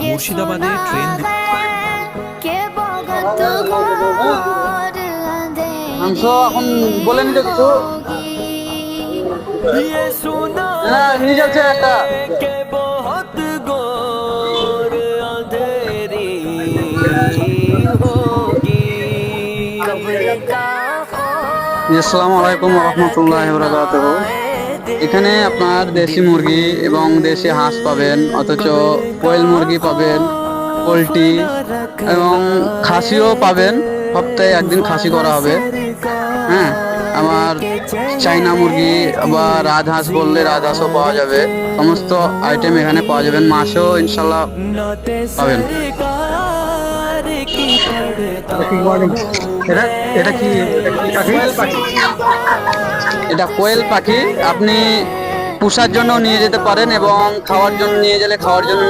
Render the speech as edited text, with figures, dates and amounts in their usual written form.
মুর্শিদাবাদে ট্রেন মাংস এখন বলেনি তো কিছু। হ্যাঁ নিয়ে যাচ্ছে একটা। আসসালামু আলাইকুম রহমতুল্লাহ বারাকাতুহু। এখানে আপনার দেশি মুরগি এবং দেশি হাঁস পাবেন, অথচ কোয়েল মুরগি পাবেন, পোলট্রি এবং খাসিও পাবেন। সপ্তাহে একদিন খাসি করা হবে। হ্যাঁ, আমার চাইনা মুরগি বা রাজহাঁস বললে রাজহাঁসও পাওয়া যাবে। সমস্ত আইটেম এখানে পাওয়া যাবেন, মাছও ইনশাল্লাহ পাবেন। এটা এটা কি পাখি? এটা কোয়েল পাখি। আপনি পোষার জন্য নিয়ে যেতে পারেন এবং খাওয়ার জন্য নিয়ে গেলে খাওয়ার জন্য